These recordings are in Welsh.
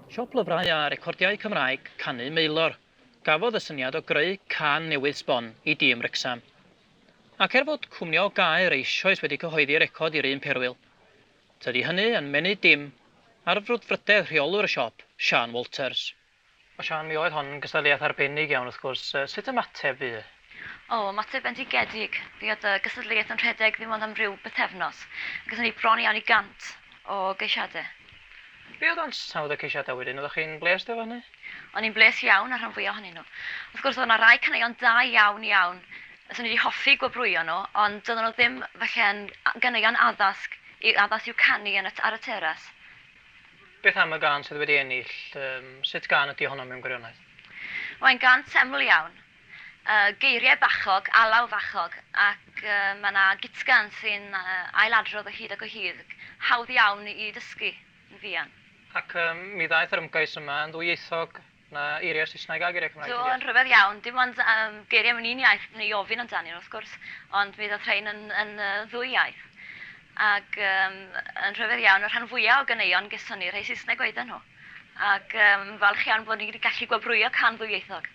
Siop lyfrau a recordiau Cymraeg Canu Meilor gafodd y syniad o greu can newydd sbon i dîm Wrecsam. Ac fod cwmni o gaer eisoes wedi cyhoeddi recod i'r un perwyl, tydi hynny yn menydd dim ar frwdfrydedd rheolwr y siop, Sian Walters. O Sian, mi oedd hon yn gystadleuaeth arbennig iawn wrth gwrs. Sut ymateb fi? Ymateb bendigedig. Fi oedd y gystadleuaeth yn rhedeg ddim ond am ryw bythefnos. Gysyn ni bron iawn i 100 o geisiadau. Be oedd ansawdd y ceisiadau wedyn? Oeddech chi'n bles efo hynny? O'n i'n bles iawn ar rhan fwyaf ohonyn nhw. Wrth gwrs, oedd yna rai caneuon da iawn. Yswn ni wedi hoffi gwobrwyo nhw, ond doedden nhw ddim falle'n ganeuon addasg i'w canu ar y teras. Beth am y gan sydd wedi ennill? Sut gan ydy honno mewn gwirionedd? Mae'n gan teml iawn. Geiriau bachog, alaw fachog, ac mae yna gitgan sy'n ailadrodd o hyd ac o hyd. Hawdd iawn i dysgu yn fuan. Ac mi ddaeth yr ymgais yma yn ddwyieithog na eiriau Saesneg a geiriau Cymraeg? Yn rhyfedd iawn. Dim ond geiriau mewn un iaith neu ofyn amdani wrth gwrs, ond mi ddaeth rhain yn ddwy iaith. Ac yn rhyfedd iawn, y rhan fwyaf o ganeuon gyson ni, rhai Saesneg oedden nhw. Ac falch iawn bod ni wedi gallu gwobrwyo can ddwyieithog.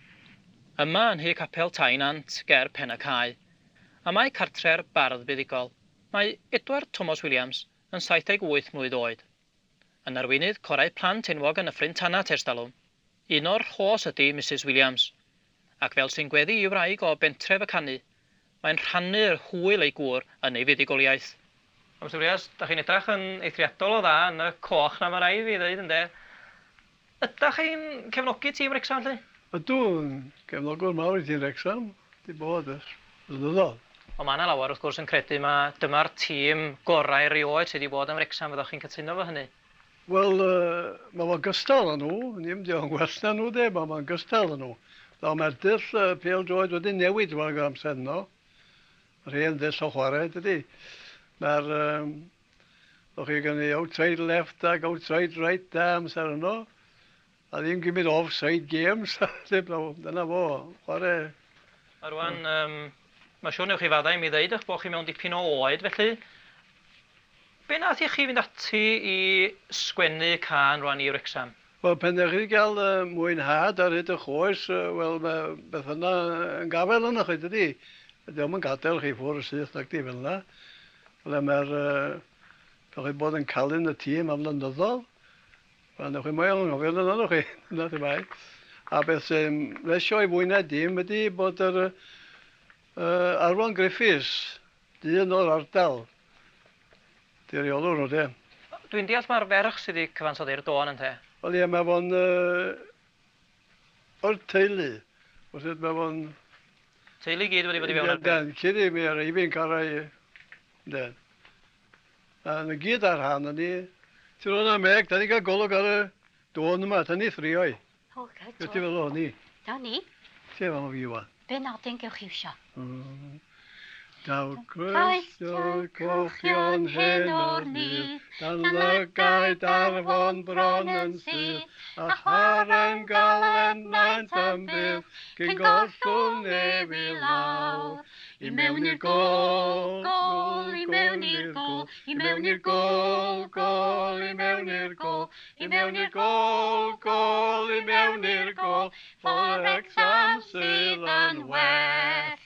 Yma yn Nhŷ Capel Tainant, ger Pen y Cae, a mae cartref bardd buddigol. Mae Edward Thomas Williams yn 78 mlwydd oed. Yn arweinydd corau plant enwog yn Nyffryn Tanat ers talwm. Un o'r hos ydy Mrs Williams, ac fel sy'n gweddi i wraig o bentref y canu, mae'n rhannu'r hwyl ei gŵr yn ei fuddugoliaeth. Mrs Williams, da chi'n edrych yn eithriadol o dda yn y coch na mae rai fi ddweud ynddo. Ydych chi'n cefnogi tîm Wrecsam, lle? Ydw, cefnogwr mawr i tîm Wrecsam, di bod ys blynyddoedd. Ond mae yna lawer wrth gwrs yn credu dyma'r tîm gorau erioed sydd wedi bod yn Wrecsam, fyddwch chi'n cytuno fo hynny? Wel, mae fo'n gystal â nhw, ni'n di o'n gwella nhw de, mae'n gystal â nhw. Dda mae'r dyll pêl droed wedi newid fel amser no. Mae'r hen ddyll o chwarae, dydy. Mae'r, o'ch chi gen i outside left ac outside right da amser yno. A ddim gymryd offside games, dyna fo, chwarae. A rwan, mae siŵr newch chi faddau mi ddeud eich bod chi mewn dipyn o oed, felly. Be nath i chi fynd ati i sgwennu can rwan i Wrecsam? Wel, pen ydych chi gael mwynhad ar hyd y choes, wel, mae beth yna yn gafel yna chi, dydy. Ddim yn gadael chi ffwrdd syth nag di fel yna. Wel, mae'r, da chi bod yn calun y tîm am flynyddoedd. Wel, newch chi mwy o'n ngofel yna, newch chi, yna ti bai. A beth sy'n lesio i fwynhau dim ydy bod yr Arfon Griffiths, dyn o'r ardal, di reolwr nhw, de. Dwi'n deall mae'r ferch sydd wedi cyfansoddi'r don yn te. Wel, ie, mae fo'n o'r teulu. Mae fo'n... Teulu gyd wedi bod i fewn ar den, cyd i mi ar eifin carau. Den. A yn y gyd ar han yn ni. Ti'n rhan am meg, da ni gael golwg ar y don yma, da ni ffrioi. O, gyd. Be ti fel o ni? Da ni? Ti efo fi wan. Be nodyn gewch chi isio? Daw croeso cochion hen o'r nid, dan lygaid arfon bron yn sydd, a chwarae'n galen maent am bydd, cyn gollwng neb i lawr. I mewn i'r gol, gol, i mewn i'r gol, i mewn i'r gol, gol, i mewn i'r gol, i mewn i'r gol, gol, i mewn i'r gol, for Wrecsam sydd yn well.